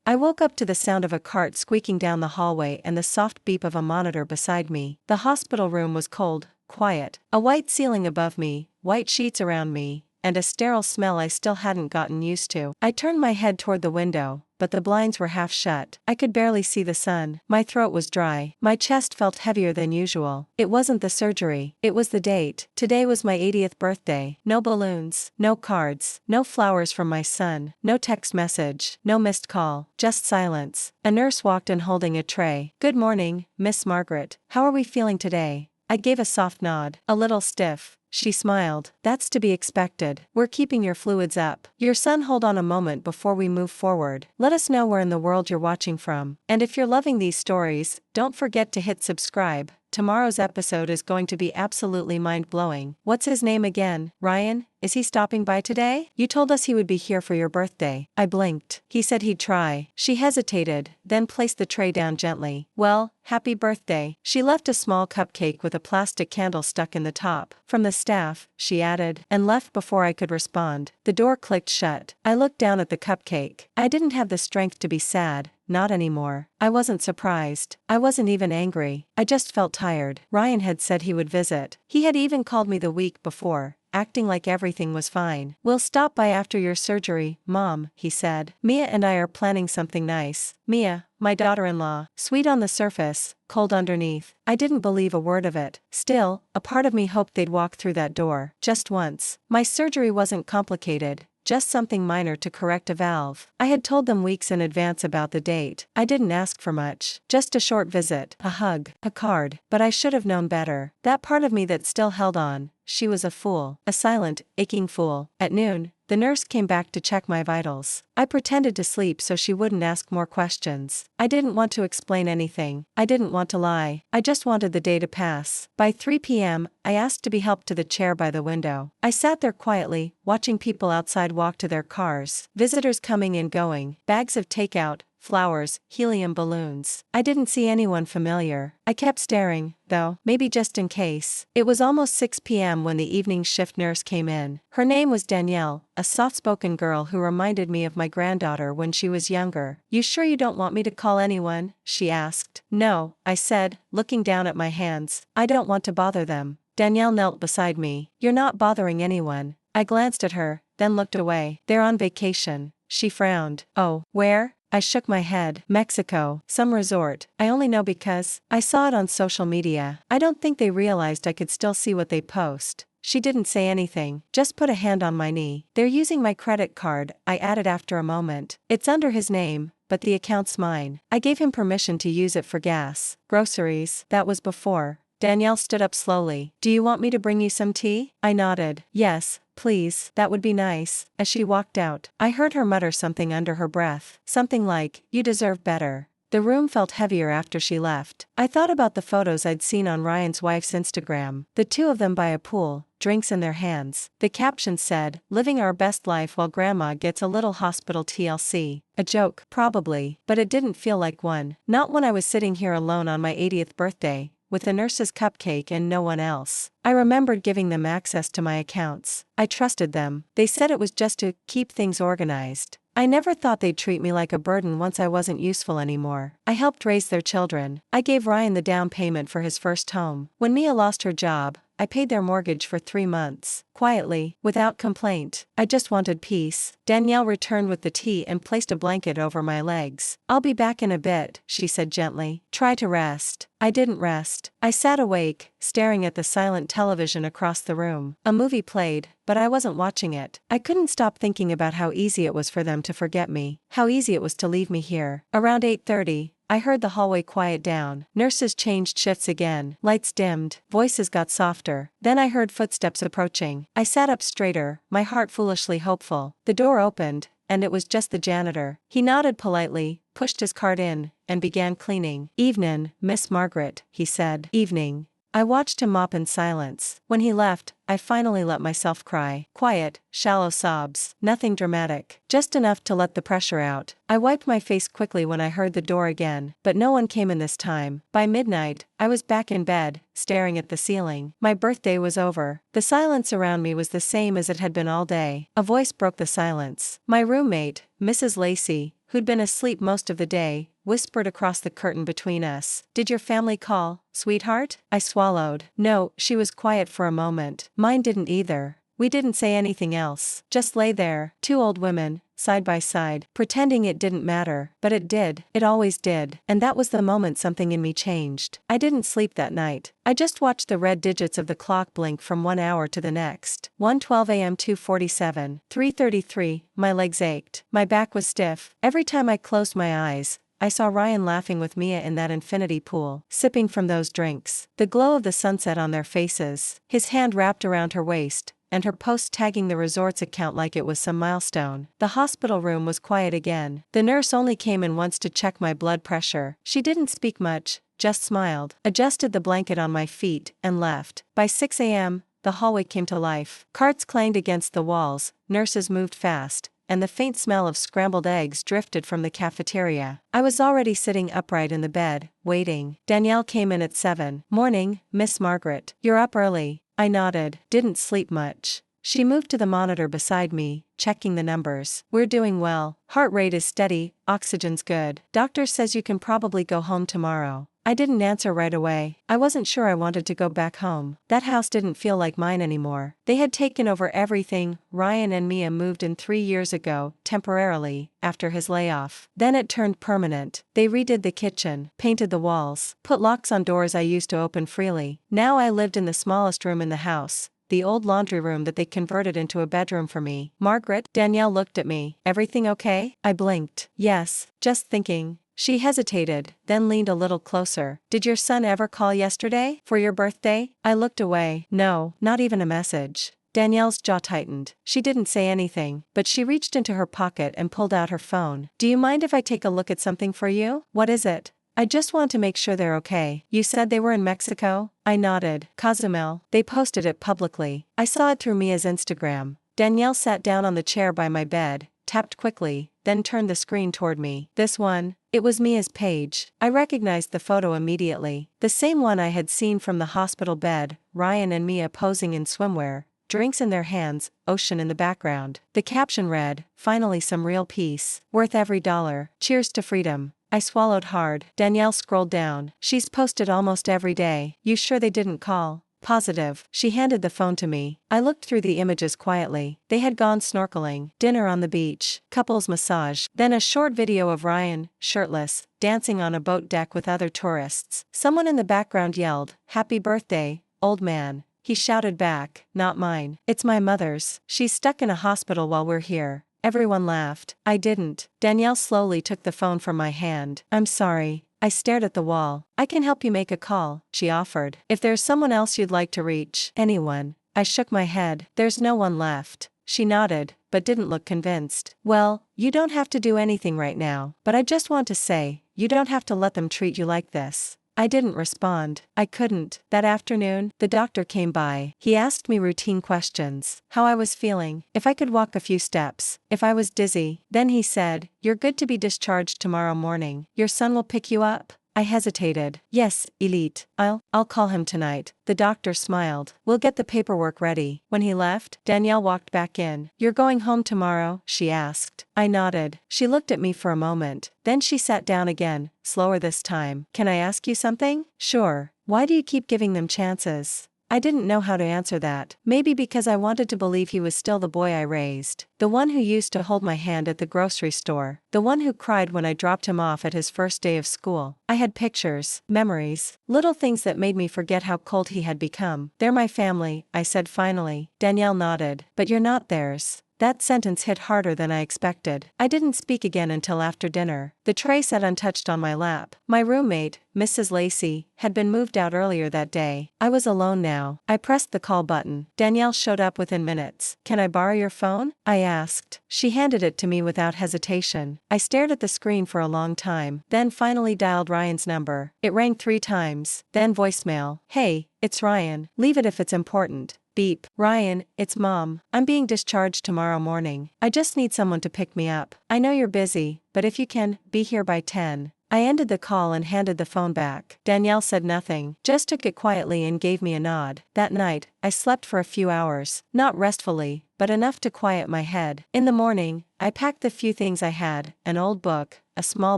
I woke up to the sound of a cart squeaking down the hallway and the soft beep of a monitor beside me. The hospital room was cold, quiet. A white ceiling above me, white sheets around me, and a sterile smell I still hadn't gotten used to. I turned my head toward the window, but the blinds were half shut. I could barely see the sun. My throat was dry. My chest felt heavier than usual. It wasn't the surgery. It was the date. Today was my 80th birthday. No balloons, no cards, no flowers from my son, no text message, no missed call, just silence. A nurse walked in holding a tray. "Good morning, Miss Margaret. How are we feeling today?" I gave a soft nod. "A little stiff." She smiled. "That's to be expected. We're keeping your fluids up. Your son, hold on a moment before we move forward. Let us know where in the world you're watching from. And if you're loving these stories, don't forget to hit subscribe. Tomorrow's episode is going to be absolutely mind-blowing." "What's his name again? Ryan? Is he stopping by today? You told us he would be here for your birthday." I blinked. "He said he'd try." She hesitated, then placed the tray down gently. "Well, happy birthday." She left a small cupcake with a plastic candle stuck in the top. "From the staff," she added, and left before I could respond. The door clicked shut. I looked down at the cupcake. I didn't have the strength to be sad. Not anymore. I wasn't surprised. I wasn't even angry. I just felt tired. Ryan had said he would visit. He had even called me the week before, acting like everything was fine. "We'll stop by after your surgery, Mom," he said. "Mia and I are planning something nice." Mia, my daughter-in-law, sweet on the surface, cold underneath. I didn't believe a word of it. Still, a part of me hoped they'd walk through that door, just once. My surgery wasn't complicated. Just something minor to correct a valve. I had told them weeks in advance about the date. I didn't ask for much. Just a short visit, a hug, a card. But I should have known better. That part of me that still held on. She was a fool. A silent, aching fool. At noon, the nurse came back to check my vitals. I pretended to sleep so she wouldn't ask more questions. I didn't want to explain anything. I didn't want to lie. I just wanted the day to pass. By 3 p.m., I asked to be helped to the chair by the window. I sat there quietly, watching people outside walk to their cars. Visitors coming and going. Bags of takeout, flowers, helium balloons. I didn't see anyone familiar. I kept staring, though, maybe just in case. It was almost 6 p.m. when the evening shift nurse came in. Her name was Danielle, a soft-spoken girl who reminded me of my granddaughter when she was younger. "You sure you don't want me to call anyone?" she asked. "No," I said, looking down at my hands. "I don't want to bother them." Danielle knelt beside me. "You're not bothering anyone." I glanced at her, then looked away. "They're on vacation." She frowned. "Oh, where?" I shook my head. "Mexico, some resort. I only know because I saw it on social media." I don't think they realized I could still see what they post. She didn't say anything, just put a hand on my knee. "They're using my credit card," I added after a moment. "It's under his name, but the account's mine. I gave him permission to use it for gas, groceries." That was before. Danielle stood up slowly. "Do you want me to bring you some tea?" I nodded. "Yes, please, that would be nice." As she walked out, I heard her mutter something under her breath. Something like, "You deserve better." The room felt heavier after she left. I thought about the photos I'd seen on Ryan's wife's Instagram. The two of them by a pool, drinks in their hands. The caption said, "Living our best life while grandma gets a little hospital TLC." A joke, probably, but it didn't feel like one. Not when I was sitting here alone on my 80th birthday, with the nurse's cupcake and no one else. I remembered giving them access to my accounts. I trusted them. They said it was just to keep things organized. I never thought they'd treat me like a burden once I wasn't useful anymore. I helped raise their children. I gave Ryan the down payment for his first home. When Mia lost her job, I paid their mortgage for 3 months. Quietly, without complaint. I just wanted peace. Danielle returned with the tea and placed a blanket over my legs. "I'll be back in a bit," she said gently. "Try to rest." I didn't rest. I sat awake, staring at the silent television across the room. A movie played, but I wasn't watching it. I couldn't stop thinking about how easy it was for them to forget me. How easy it was to leave me here. Around 8:30, I heard the hallway quiet down. Nurses changed shifts again. Lights dimmed. Voices got softer. Then I heard footsteps approaching. I sat up straighter, my heart foolishly hopeful. The door opened, and it was just the janitor. He nodded politely, pushed his cart in, and began cleaning. "Evenin', Miss Margaret," he said. "Evening." I watched him mop in silence. When he left, I finally let myself cry. Quiet, shallow sobs. Nothing dramatic. Just enough to let the pressure out. I wiped my face quickly when I heard the door again, but no one came in this time. By midnight, I was back in bed, staring at the ceiling. My birthday was over. The silence around me was the same as it had been all day. A voice broke the silence. My roommate, Mrs. Lacey, who'd been asleep most of the day, whispered across the curtain between us. "Did your family call, sweetheart?" I swallowed. "No," she was quiet for a moment. "Mine didn't either. We didn't say anything else. Just lay there, two old women, side by side, pretending it didn't matter. But it did. It always did. And that was the moment something in me changed. I didn't sleep that night. I just watched the red digits of the clock blink from 1 hour to the next. 1:12 a.m. 2:47, 3:33, my legs ached. My back was stiff. Every time I closed my eyes, I saw Ryan laughing with Mia in that infinity pool, sipping from those drinks. The glow of the sunset on their faces. His hand wrapped around her waist, and her post tagging the resort's account like it was some milestone. The hospital room was quiet again. The nurse only came in once to check my blood pressure. She didn't speak much, just smiled, adjusted the blanket on my feet, and left. By 6 a.m., the hallway came to life. Carts clanged against the walls, nurses moved fast, and the faint smell of scrambled eggs drifted from the cafeteria. I was already sitting upright in the bed, waiting. Danielle came in at 7. "Morning, Miss Margaret. You're up early." I nodded. "Didn't sleep much." She moved to the monitor beside me, checking the numbers. "We're doing well. Heart rate is steady, oxygen's good. Doctor says you can probably go home tomorrow." I didn't answer right away. I wasn't sure I wanted to go back home. That house didn't feel like mine anymore. They had taken over everything. Ryan and Mia moved in 3 years ago, temporarily, after his layoff. Then it turned permanent. They redid the kitchen, painted the walls, put locks on doors I used to open freely. Now I lived in the smallest room in the house, the old laundry room that they converted into a bedroom for me. "Margaret?" Danielle looked at me. "Everything okay?" I blinked. "Yes, just thinking." She hesitated, then leaned a little closer. "Did your son ever call yesterday? For your birthday?" I looked away. "No, not even a message." Danielle's jaw tightened. She didn't say anything, but she reached into her pocket and pulled out her phone. "Do you mind if I take a look at something for you?" "What is it?" "I just want to make sure they're okay." "You said they were in Mexico?" I nodded. "Cozumel. They posted it publicly. I saw it through Mia's Instagram." Danielle sat down on the chair by my bed, tapped quickly, then turned the screen toward me. "This one?" It was Mia's page. I recognized the photo immediately. The same one I had seen from the hospital bed, Ryan and Mia posing in swimwear, drinks in their hands, ocean in the background. The caption read, "Finally some real peace. Worth every dollar. Cheers to freedom." I swallowed hard. Danielle scrolled down. "She's posted almost every day." "You sure they didn't call?" "Positive." She handed the phone to me. I looked through the images quietly. They had gone snorkeling, dinner on the beach, couples massage, then a short video of Ryan, shirtless, dancing on a boat deck with other tourists. Someone in the background yelled, "Happy birthday, old man." He shouted back, "Not mine. It's my mother's. She's stuck in a hospital while we're here." Everyone laughed. I didn't. Danielle slowly took the phone from my hand. "I'm sorry." I stared at the wall. "I can help you make a call," she offered. "If there's someone else you'd like to reach." "Anyone." I shook my head. "There's no one left." She nodded, but didn't look convinced. "Well, you don't have to do anything right now, but I just want to say, you don't have to let them treat you like this." I didn't respond. I couldn't. That afternoon, the doctor came by. He asked me routine questions. How I was feeling, if I could walk a few steps, if I was dizzy. Then he said, "You're good to be discharged tomorrow morning. Your son will pick you up." I hesitated. "Yes, Elite. I'll call him tonight." The doctor smiled. "We'll get the paperwork ready." When he left, Danielle walked back in. "You're going home tomorrow?" she asked. I nodded. She looked at me for a moment. Then she sat down again, slower this time. "Can I ask you something?" "Sure. Why do you keep giving them chances?" I didn't know how to answer that. Maybe because I wanted to believe he was still the boy I raised. The one who used to hold my hand at the grocery store. The one who cried when I dropped him off at his first day of school. I had pictures, memories, little things that made me forget how cold he had become. "They're my family," I said finally. Danielle nodded. "But you're not theirs." That sentence hit harder than I expected. I didn't speak again until after dinner. The tray sat untouched on my lap. My roommate, Mrs. Lacey, had been moved out earlier that day. I was alone now. I pressed the call button. Danielle showed up within minutes. "Can I borrow your phone?" I asked. She handed it to me without hesitation. I stared at the screen for a long time, then finally dialed Ryan's number. It rang 3 times, then voicemail. "Hey, it's Ryan. Leave it if it's important." Beep. "Ryan, it's Mom. I'm being discharged tomorrow morning. I just need someone to pick me up. I know you're busy, but if you can, be here by 10. I ended the call and handed the phone back. Danielle said nothing, just took it quietly and gave me a nod. That night, I slept for a few hours, not restfully, but enough to quiet my head. In the morning, I packed the few things I had: an old book, a small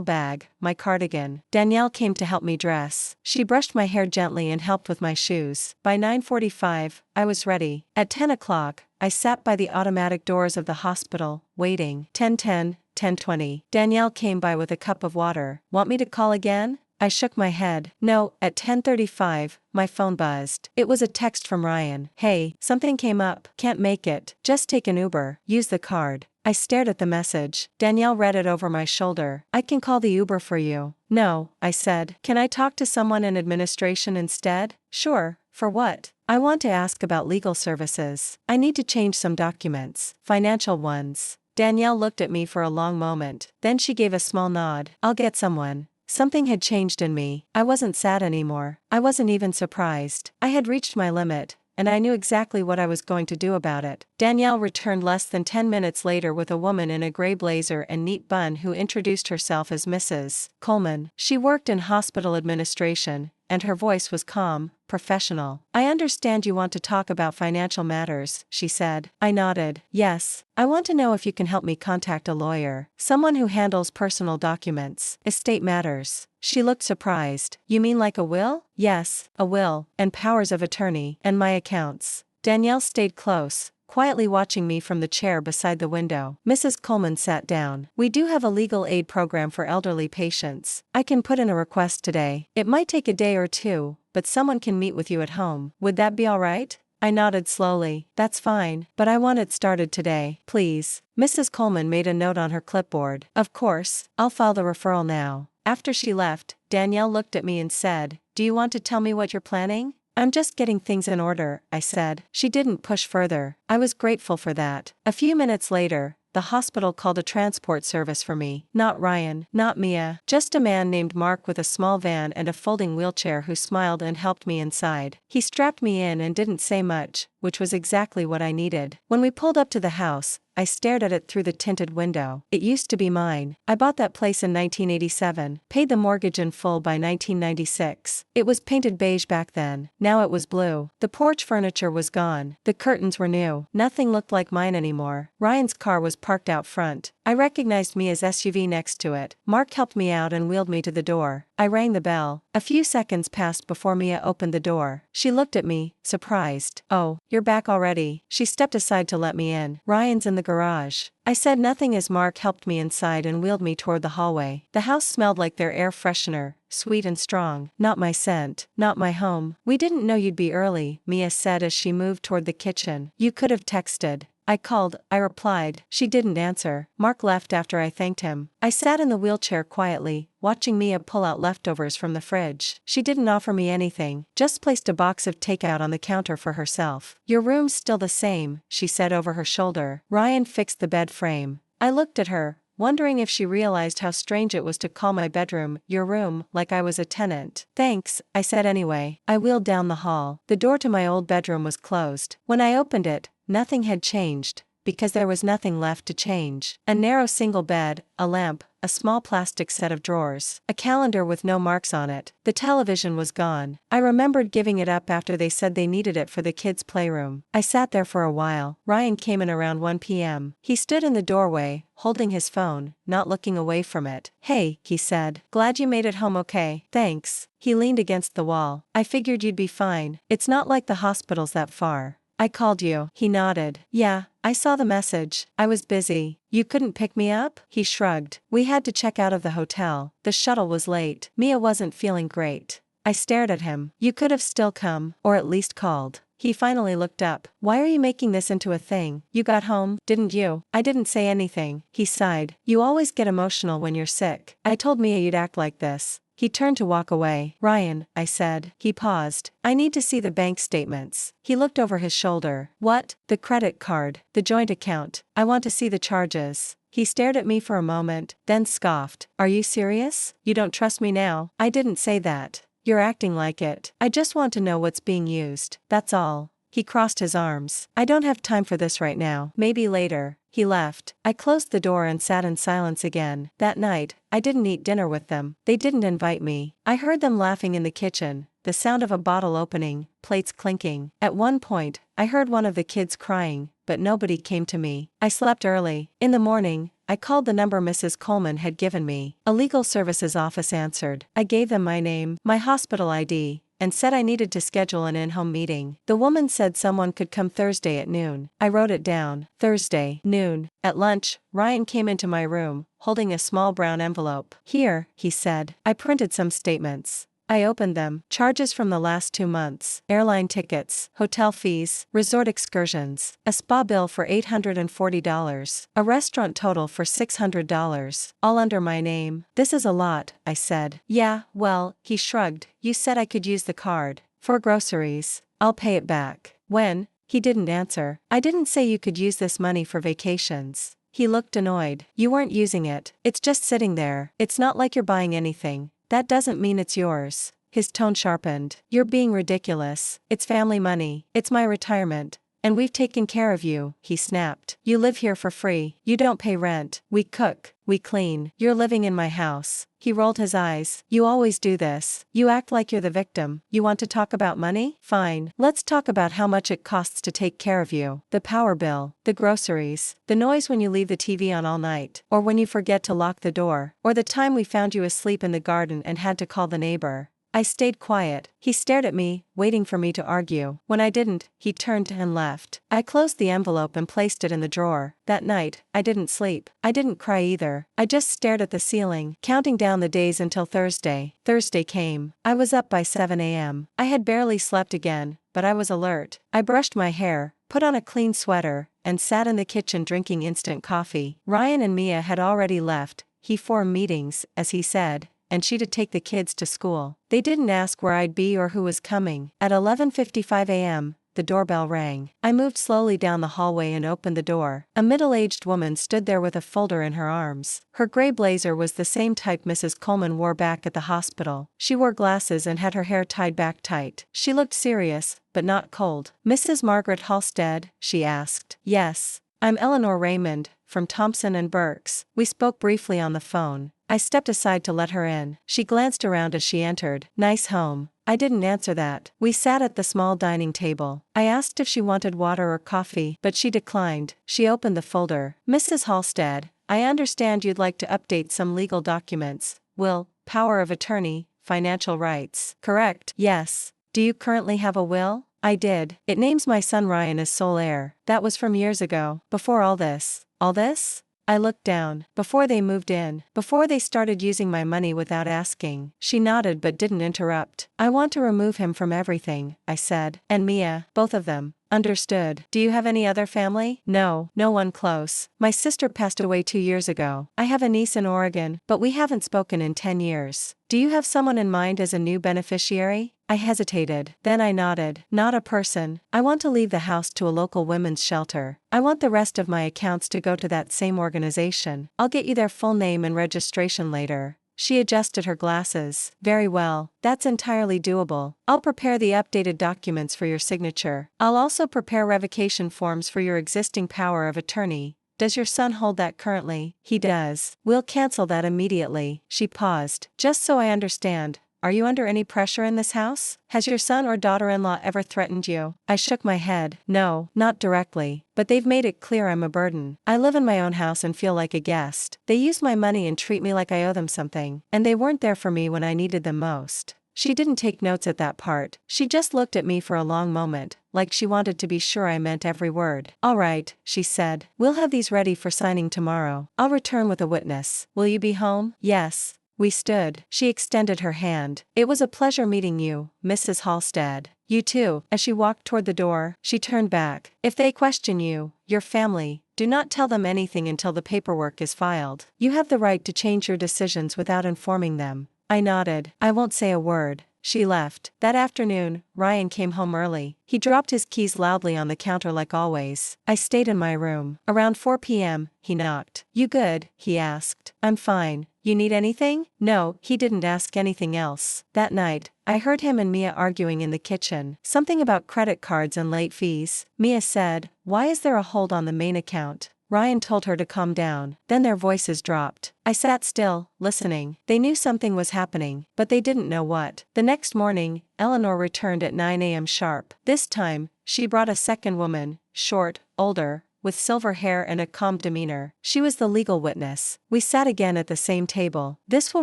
bag, my cardigan. Danielle came to help me dress. She brushed my hair gently and helped with my shoes. By 9:45, I was ready. At 10 o'clock, I sat by the automatic doors of the hospital, waiting. 10:10, 10:20. Danielle came by with a cup of water. Want me to call again? I shook my head. No. At 10:35, my phone buzzed. It was a text from Ryan. Hey, something came up. Can't make it. Just take an Uber. Use the card. I stared at the message. Danielle read it over my shoulder. I can call the Uber for you. No, I said. Can I talk to someone in administration instead? Sure. For what? I want to ask about legal services. I need to change some documents. Financial ones. Danielle looked at me for a long moment. Then she gave a small nod. I'll get someone. Something had changed in me. I wasn't sad anymore. I wasn't even surprised. I had reached my limit, and I knew exactly what I was going to do about it. Danielle returned less than 10 minutes later with a woman in a gray blazer and neat bun who introduced herself as Mrs. Coleman. She worked in hospital administration, and her voice was calm, professional. I understand you want to talk about financial matters, she said. I nodded. Yes. I want to know if you can help me contact a lawyer. Someone who handles personal documents, estate matters. She looked surprised. You mean like a will? Yes, a will, and powers of attorney, and my accounts. Danielle stayed close, quietly watching me from the chair beside the window. Mrs. Coleman sat down. We do have a legal aid program for elderly patients. I can put in a request today. It might take a day or two, but someone can meet with you at home. Would that be all right? I nodded slowly. That's fine, but I want it started today, please. Mrs. Coleman made a note on her clipboard. Of course, I'll file the referral now. After she left, Danielle looked at me and said, Do you want to tell me what you're planning? I'm just getting things in order, I said. She didn't push further. I was grateful for that. A few minutes later, the hospital called a transport service for me. Not Ryan, not Mia, just a man named Mark with a small van and a folding wheelchair who smiled and helped me inside. He strapped me in and didn't say much, which was exactly what I needed. When we pulled up to the house, I stared at it through the tinted window. It used to be mine. I bought that place in 1987, paid the mortgage in full by 1996. It was painted beige back then. Now it was blue. The porch furniture was gone. The curtains were new. Nothing looked like mine anymore. Ryan's car was parked out front. I recognized Mia's SUV next to it. Mark helped me out and wheeled me to the door. I rang the bell. A few seconds passed before Mia opened the door. She looked at me, surprised. Oh, you're back already. She stepped aside to let me in. Ryan's in the garage. I said nothing as Mark helped me inside and wheeled me toward the hallway. The house smelled like their air freshener, sweet and strong. Not my scent, not my home. We didn't know you'd be early, Mia said as she moved toward the kitchen. You could have texted. I called, I replied. She didn't answer. Mark left after I thanked him. I sat in the wheelchair quietly, watching Mia pull out leftovers from the fridge. She didn't offer me anything, just placed a box of takeout on the counter for herself. Your room's still the same, she said over her shoulder. Ryan fixed the bed frame. I looked at her, wondering if she realized how strange it was to call my bedroom your room, like I was a tenant. Thanks, I said anyway. I wheeled down the hall. The door to my old bedroom was closed. When I opened it, nothing had changed, because there was nothing left to change. A narrow single bed, a lamp, a small plastic set of drawers, a calendar with no marks on it. The television was gone. I remembered giving it up after they said they needed it for the kids' playroom. I sat there for a while. Ryan came in around 1 p.m. He stood in the doorway, holding his phone, not looking away from it. Hey, he said. Glad you made it home okay. Thanks. He leaned against the wall. I figured you'd be fine. It's not like the hospital's that far. I called you. He nodded. Yeah, I saw the message. I was busy. You couldn't pick me up? He shrugged. We had to check out of the hotel. The shuttle was late. Mia wasn't feeling great. I stared at him. You could have still come, or at least called. He finally looked up. Why are you making this into a thing? You got home, didn't you? I didn't say anything. He sighed. You always get emotional when you're sick. I told Mia you'd act like this. He turned to walk away. Ryan, I said. He paused. I need to see the bank statements. He looked over his shoulder. What? The credit card, the joint account. I want to see the charges. He stared at me for a moment, then scoffed. Are you serious? You don't trust me now? I didn't say that. You're acting like it. I just want to know what's being used. That's all. He crossed his arms. I don't have time for this right now. Maybe later. He left. I closed the door and sat in silence again. That night, I didn't eat dinner with them. They didn't invite me. I heard them laughing in the kitchen, the sound of a bottle opening, plates clinking. At one point, I heard one of the kids crying, but nobody came to me. I slept early. In the morning, I called the number Mrs. Coleman had given me. A legal services office answered. I gave them my name, my hospital ID, and said I needed to schedule an in-home meeting. The woman said someone could come Thursday at noon. I wrote it down. Thursday, noon. At lunch, Ryan came into my room, holding a small brown envelope. Here, he said. I printed some statements. I opened them. Charges from the last 2 months. Airline tickets, hotel fees, resort excursions, a spa bill for $840, a restaurant total for $600, all under my name. This is a lot, I said. Yeah, well, he shrugged. You said I could use the card. For groceries. I'll pay it back. When? He didn't answer. I didn't say you could use this money for vacations. He looked annoyed. You weren't using it. It's just sitting there. It's not like you're buying anything. That doesn't mean it's yours. His tone sharpened. You're being ridiculous. It's family money. It's my retirement. And we've taken care of you, he snapped. You live here for free. You don't pay rent. We cook. We clean. You're living in my house. He rolled his eyes. You always do this. You act like you're the victim. You want to talk about money? Fine. Let's talk about how much it costs to take care of you. The power bill. The groceries. The noise when you leave the TV on all night. Or when you forget to lock the door. Or the time we found you asleep in the garden and had to call the neighbor. I stayed quiet. He stared at me, waiting for me to argue. When I didn't, he turned and left. I closed the envelope and placed it in the drawer. That night, I didn't sleep. I didn't cry either. I just stared at the ceiling, counting down the days until Thursday. Thursday came. I was up by 7 a.m. I had barely slept again, but I was alert. I brushed my hair, put on a clean sweater, and sat in the kitchen drinking instant coffee. Ryan and Mia had already left. He formed meetings, as he said, and she to take the kids to school. They didn't ask where I'd be or who was coming. At 11:55 a.m., the doorbell rang. I moved slowly down the hallway and opened the door. A middle-aged woman stood there with a folder in her arms. Her gray blazer was the same type Mrs. Coleman wore back at the hospital. She wore glasses and had her hair tied back tight. She looked serious, but not cold. Mrs. Margaret Halstead? She asked. Yes. I'm Eleanor Raymond, from Thompson and Burke's. We spoke briefly on the phone. I stepped aside to let her in. She glanced around as she entered. Nice home. I didn't answer that. We sat at the small dining table. I asked if she wanted water or coffee, but she declined. She opened the folder. Mrs. Halstead, I understand you'd like to update some legal documents. Will, power of attorney, financial rights. Correct? Yes. Do you currently have a will? I did. It names my son Ryan as sole heir. That was from years ago. Before all this. All this? I looked down. Before they moved in. Before they started using my money without asking. She nodded but didn't interrupt. I want to remove him from everything, I said. And Mia, both of them. Understood. Do you have any other family? No, no one close. My sister passed away 2 years ago. I have a niece in Oregon, but we haven't spoken in 10 years. Do you have someone in mind as a new beneficiary? I hesitated. Then I nodded. Not a person. I want to leave the house to a local women's shelter. I want the rest of my accounts to go to that same organization. I'll get you their full name and registration later. She adjusted her glasses. Very well, that's entirely doable. I'll prepare the updated documents for your signature. I'll also prepare revocation forms for your existing power of attorney. Does your son hold that currently? He does. We'll cancel that immediately. She paused. Just so I understand, are you under any pressure in this house? Has your son or daughter-in-law ever threatened you? I shook my head. No, not directly, but they've made it clear I'm a burden. I live in my own house and feel like a guest. They use my money and treat me like I owe them something, and they weren't there for me when I needed them most. She didn't take notes at that part. She just looked at me for a long moment, like she wanted to be sure I meant every word. All right, she said. We'll have these ready for signing tomorrow. I'll return with a witness. Will you be home? Yes. We stood. She extended her hand. It was a pleasure meeting you, Mrs. Halstead. You too. As she walked toward the door, she turned back. If they question you, your family, do not tell them anything until the paperwork is filed. You have the right to change your decisions without informing them. I nodded. I won't say a word. She left. That afternoon, Ryan came home early. He dropped his keys loudly on the counter like always. I stayed in my room. Around 4 p.m., he knocked. You good? He asked. I'm fine. You need anything? No, he didn't ask anything else. That night, I heard him and Mia arguing in the kitchen. Something about credit cards and late fees. Mia said, "Why is there a hold on the main account?" Ryan told her to calm down. Then their voices dropped. I sat still, listening. They knew something was happening, but they didn't know what. The next morning, Eleanor returned at 9 a.m. sharp. This time, she brought a second woman, short, older, with silver hair and a calm demeanor. She was the legal witness. We sat again at the same table. "This will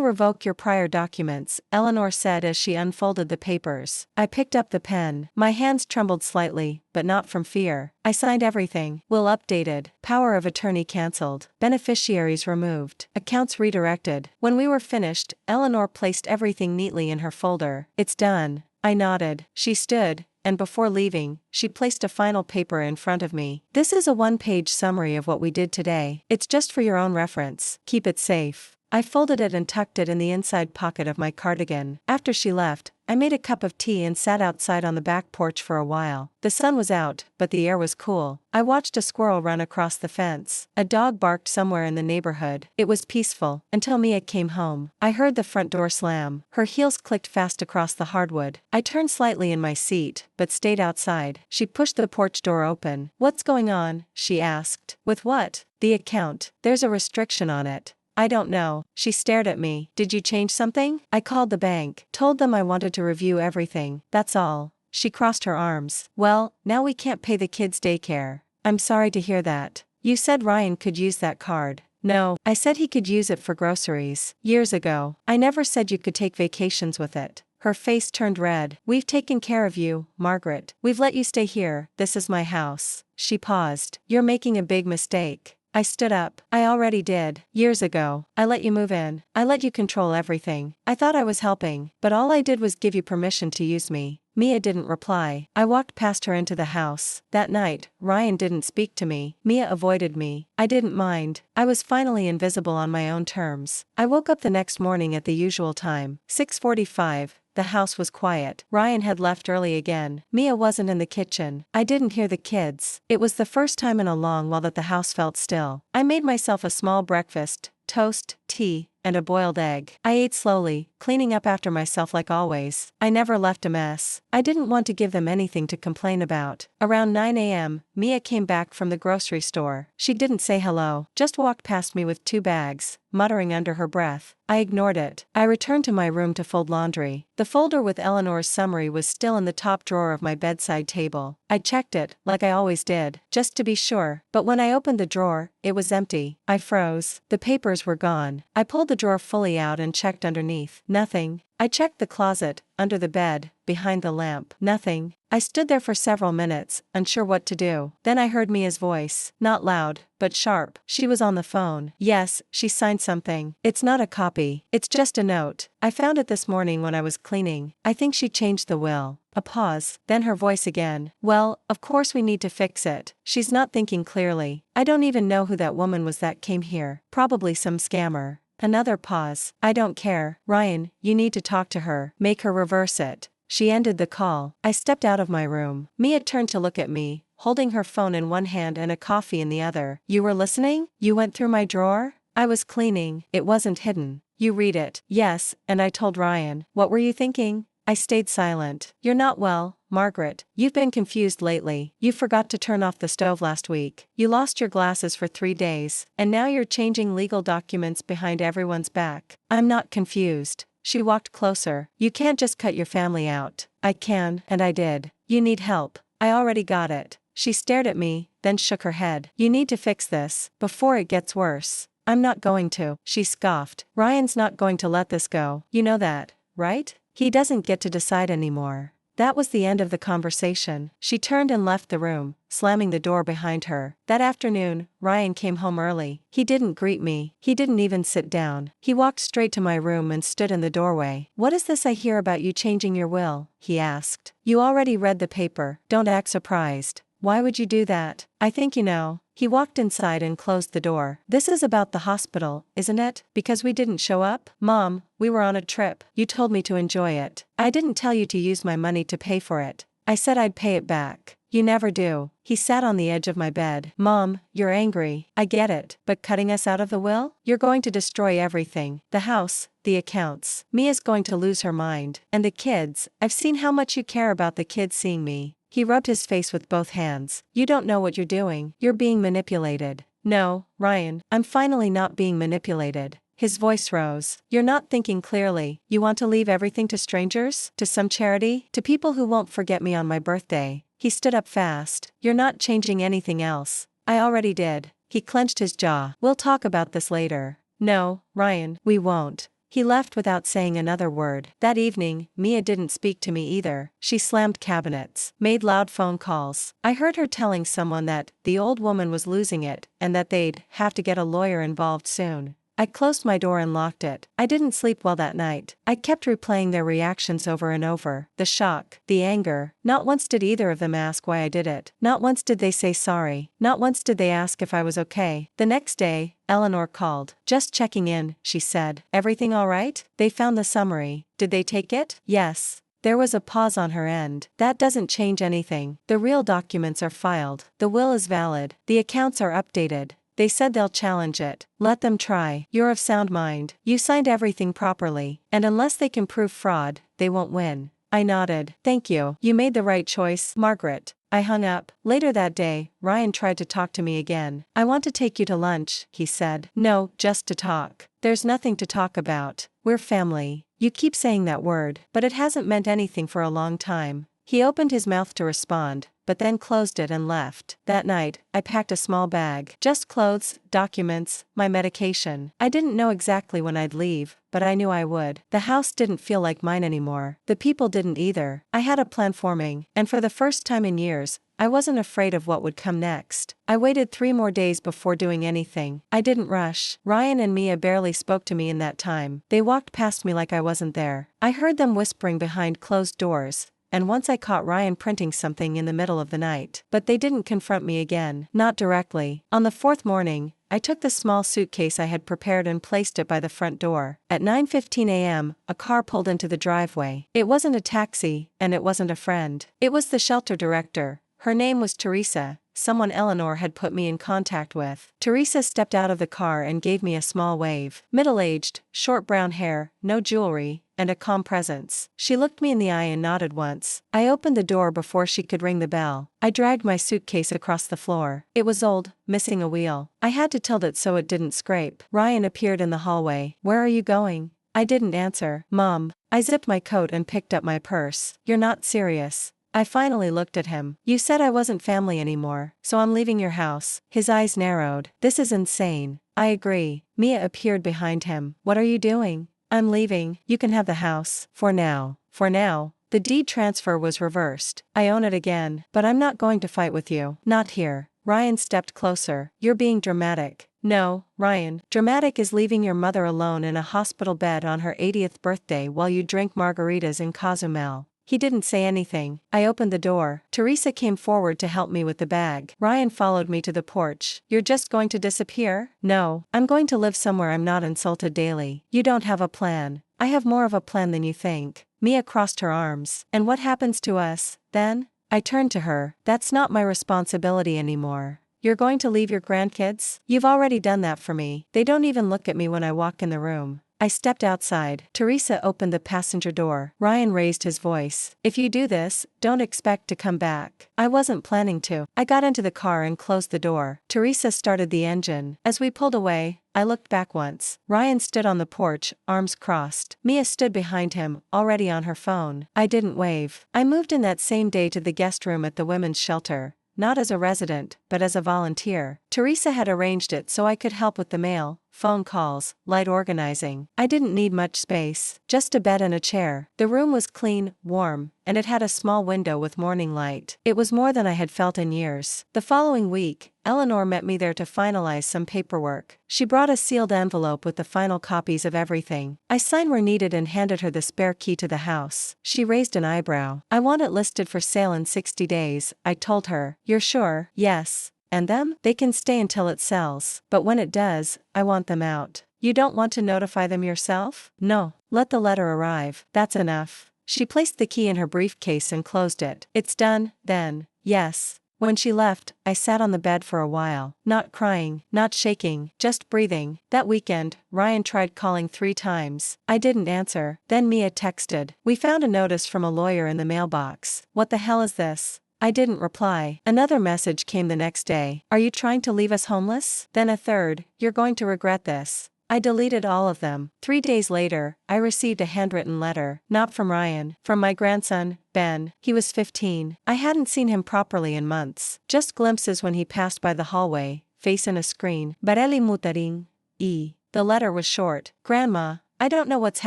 revoke your prior documents," Eleanor said as she unfolded the papers. I picked up the pen. My hands trembled slightly, but not from fear. I signed everything. "Will updated. Power of attorney cancelled. Beneficiaries removed. Accounts redirected." When we were finished, Eleanor placed everything neatly in her folder. "It's done." I nodded. She stood, and before leaving, she placed a final paper in front of me. "This is a one-page summary of what we did today. It's just for your own reference. Keep it safe." I folded it and tucked it in the inside pocket of my cardigan. After she left, I made a cup of tea and sat outside on the back porch for a while. The sun was out, but the air was cool. I watched a squirrel run across the fence. A dog barked somewhere in the neighborhood. It was peaceful, until Mia came home. I heard the front door slam. Her heels clicked fast across the hardwood. I turned slightly in my seat, but stayed outside. She pushed the porch door open. "What's going on?" she asked. "With what?" "The account. There's a restriction on it." "I don't know." She stared at me. "Did you change something?" "I called the bank. Told them I wanted to review everything. That's all." She crossed her arms. "Well, now we can't pay the kids' daycare." "I'm sorry to hear that. You said Ryan could use that card." "No, I said he could use it for groceries. Years ago. I never said you could take vacations with it." Her face turned red. "We've taken care of you, Margaret. We've let you stay here. This is my house." She paused. "You're making a big mistake." I stood up. "I already did. Years ago. I let you move in. I let you control everything. I thought I was helping, but all I did was give you permission to use me." Mia didn't reply. I walked past her into the house. That night, Ryan didn't speak to me. Mia avoided me. I didn't mind. I was finally invisible on my own terms. I woke up the next morning at the usual time, 6:45. The house was quiet. Ryan had left early again. Mia wasn't in the kitchen. I didn't hear the kids. It was the first time in a long while that the house felt still. I made myself a small breakfast, toast, tea, and a boiled egg. I ate slowly, cleaning up after myself like always. I never left a mess. I didn't want to give them anything to complain about. Around 9 a.m., Mia came back from the grocery store. She didn't say hello, just walked past me with 2 bags, muttering under her breath. I ignored it. I returned to my room to fold laundry. The folder with Eleanor's summary was still in the top drawer of my bedside table. I checked it, like I always did, just to be sure, but when I opened the drawer, it was empty. I froze. The papers were gone. I pulled the drawer fully out and checked underneath. Nothing. I checked the closet, under the bed, behind the lamp. Nothing. I stood there for several minutes, unsure what to do. Then I heard Mia's voice. Not loud, but sharp. She was on the phone. "Yes, she signed something. It's not a copy. It's just a note. I found it this morning when I was cleaning. I think she changed the will." A pause, then her voice again. "Well, of course we need to fix it. She's not thinking clearly. I don't even know who that woman was that came here. Probably some scammer." Another pause. "I don't care. Ryan, you need to talk to her. Make her reverse it." She ended the call. I stepped out of my room. Mia turned to look at me, holding her phone in one hand and a coffee in the other. "You were listening? You went through my drawer?" "I was cleaning. It wasn't hidden." "You read it." "Yes, and I told Ryan." "What were you thinking?" I stayed silent. "You're not well, Margaret. You've been confused lately. You forgot to turn off the stove last week. You lost your glasses for 3 days, and now you're changing legal documents behind everyone's back." "I'm not confused." She walked closer. "You can't just cut your family out." "I can, and I did." "You need help." "I already got it." She stared at me, then shook her head. "You need to fix this, before it gets worse." "I'm not going to," she scoffed. "Ryan's not going to let this go. You know that, right? He doesn't get to decide anymore." That was the end of the conversation. She turned and left the room, slamming the door behind her. That afternoon, Ryan came home early. He didn't greet me. He didn't even sit down. He walked straight to my room and stood in the doorway. "What is this I hear about you changing your will?" he asked. "You already read the paper. Don't act surprised." "Why would you do that?" "I think you know." He walked inside and closed the door. "This is about the hospital, isn't it? Because we didn't show up?" "Mom, we were on a trip. You told me to enjoy it. I didn't tell you to use my money to pay for it. I said I'd pay it back." You never do. He sat on the edge of my bed. Mom, you're angry. I get it. But cutting us out of the will? You're going to destroy everything. The house, the accounts. Mia's going to lose her mind. And the kids. I've seen how much you care about the kids seeing me. He rubbed his face with both hands. You don't know what you're doing. You're being manipulated. No, Ryan, I'm finally not being manipulated. His voice rose. You're not thinking clearly. You want to leave everything to strangers? To some charity? To people who won't forget me on my birthday? He stood up fast. You're not changing anything else. I already did. He clenched his jaw. We'll talk about this later. No, Ryan, we won't. He left without saying another word. That evening, Mia didn't speak to me either. She slammed cabinets, made loud phone calls. I heard her telling someone that the old woman was losing it, and that they'd have to get a lawyer involved soon. I closed my door and locked it. I didn't sleep well that night. I kept replaying their reactions over and over. The shock, the anger. Not once did either of them ask why I did it. Not once did they say sorry. Not once did they ask if I was okay. The next day, Eleanor called. Just checking in, she said. Everything all right? They found the summary. Did they take it? Yes. There was a pause on her end. That doesn't change anything. The real documents are filed. The will is valid. The accounts are updated. They said they'll challenge it. Let them try. You're of sound mind. You signed everything properly, and unless they can prove fraud, they won't win. I nodded. Thank you. You made the right choice, Margaret. I hung up. Later that day, Ryan tried to talk to me again. I want to take you to lunch, he said. No, just to talk. There's nothing to talk about. We're family. You keep saying that word, but it hasn't meant anything for a long time. He opened his mouth to respond, but then closed it and left. That night, I packed a small bag. Just clothes, documents, my medication. I didn't know exactly when I'd leave, but I knew I would. The house didn't feel like mine anymore. The people didn't either. I had a plan forming, and for the first time in years, I wasn't afraid of what would come next. I waited 3 more days before doing anything. I didn't rush. Ryan and Mia barely spoke to me in that time. They walked past me like I wasn't there. I heard them whispering behind closed doors, and once I caught Ryan printing something in the middle of the night. But they didn't confront me again. Not directly. On the 4th morning, I took the small suitcase I had prepared and placed it by the front door. At 9:15 a.m., a car pulled into the driveway. It wasn't a taxi, and it wasn't a friend. It was the shelter director. Her name was Teresa, someone Eleanor had put me in contact with. Teresa stepped out of the car and gave me a small wave. Middle-aged, short brown hair, no jewelry, and a calm presence. She looked me in the eye and nodded once. I opened the door before she could ring the bell. I dragged my suitcase across the floor. It was old, missing a wheel. I had to tilt it so it didn't scrape. Ryan appeared in the hallway. Where are you going? I didn't answer. Mom. I zipped my coat and picked up my purse. You're not serious. I finally looked at him. You said I wasn't family anymore, so I'm leaving your house. His eyes narrowed. This is insane. I agree. Mia appeared behind him. What are you doing? I'm leaving. You can have the house. For now. For now. The deed transfer was reversed. I own it again, but I'm not going to fight with you. Not here. Ryan stepped closer. You're being dramatic. No, Ryan. Dramatic is leaving your mother alone in a hospital bed on her 80th birthday while you drink margaritas in Cozumel. He didn't say anything. I opened the door. Teresa came forward to help me with the bag. Ryan followed me to the porch. You're just going to disappear? No. I'm going to live somewhere I'm not insulted daily. You don't have a plan. I have more of a plan than you think. Mia crossed her arms. And what happens to us, then? I turned to her. That's not my responsibility anymore. You're going to leave your grandkids? You've already done that for me. They don't even look at me when I walk in the room. I stepped outside. Teresa opened the passenger door. Ryan raised his voice. If you do this, don't expect to come back. I wasn't planning to. I got into the car and closed the door. Teresa started the engine. As we pulled away, I looked back once. Ryan stood on the porch, arms crossed. Mia stood behind him, already on her phone. I didn't wave. I moved in that same day to the guest room at the women's shelter. Not as a resident, but as a volunteer. Teresa had arranged it so I could help with the mail, phone calls, light organizing. I didn't need much space, just a bed and a chair. The room was clean, warm, and it had a small window with morning light. It was more than I had felt in years. The following week, Eleanor met me there to finalize some paperwork. She brought a sealed envelope with the final copies of everything. I signed where needed and handed her the spare key to the house. She raised an eyebrow. I want it listed for sale in 60 days, I told her. You're sure? Yes. And them? They can stay until it sells. But when it does, I want them out. You don't want to notify them yourself? No. Let the letter arrive. That's enough. She placed the key in her briefcase and closed it. It's done, then. Yes. When she left, I sat on the bed for a while, not crying, not shaking, just breathing. That weekend, Ryan tried calling 3 times. I didn't answer. Then Mia texted, "We found a notice from a lawyer in the mailbox. What the hell is this?" I didn't reply. Another message came the next day. "Are you trying to leave us homeless?" Then a third, "You're going to regret this." I deleted all of them. 3 days later, I received a handwritten letter, not from Ryan, from my grandson, Ben. He was 15. I hadn't seen him properly in months, just glimpses when he passed by the hallway, face in a screen. Bareli mutaring. The letter was short. "Grandma, I don't know what's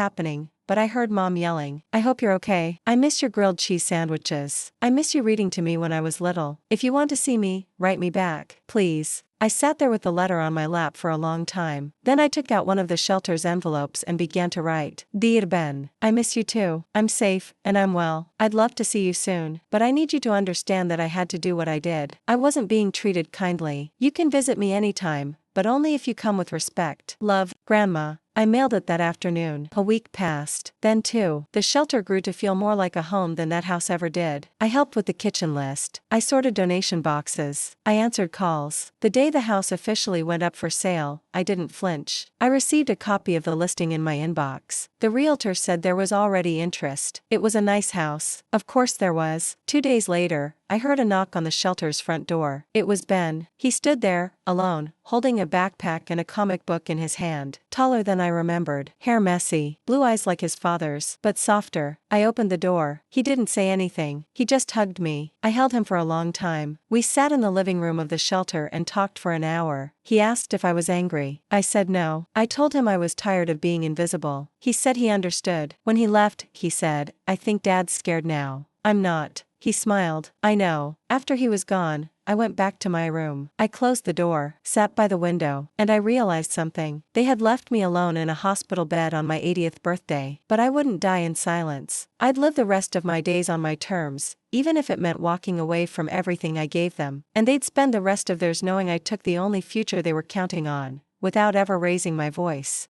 happening, but I heard Mom yelling. I hope you're okay. I miss your grilled cheese sandwiches. I miss you reading to me when I was little. If you want to see me, write me back, please." I sat there with the letter on my lap for a long time. Then I took out one of the shelter's envelopes and began to write. "Dear Ben, I miss you too. I'm safe, and I'm well. I'd love to see you soon, but I need you to understand that I had to do what I did. I wasn't being treated kindly. You can visit me anytime, but only if you come with respect. Love, Grandma." I mailed it that afternoon. A week passed. Then too, the shelter grew to feel more like a home than that house ever did. I helped with the kitchen list. I sorted donation boxes. I answered calls. The day the house officially went up for sale, I didn't flinch. I received a copy of the listing in my inbox. The realtor said there was already interest. It was a nice house. Of course there was. 2 days later, I heard a knock on the shelter's front door. It was Ben. He stood there, alone, holding a backpack and a comic book in his hand. Taller than I remembered, hair messy, blue eyes like his father's, but softer. I opened the door. He didn't say anything. He just hugged me. I held him for a long time. We sat in the living room of the shelter and talked for an hour. He asked if I was angry. I said no. I told him I was tired of being invisible. He said he understood. When he left, he said, "I think Dad's scared now." "I'm not." He smiled. "I know." After he was gone, I went back to my room. I closed the door, sat by the window, and I realized something. They had left me alone in a hospital bed on my 80th birthday. But I wouldn't die in silence. I'd live the rest of my days on my terms, even if it meant walking away from everything I gave them. And they'd spend the rest of theirs knowing I took the only future they were counting on, without ever raising my voice.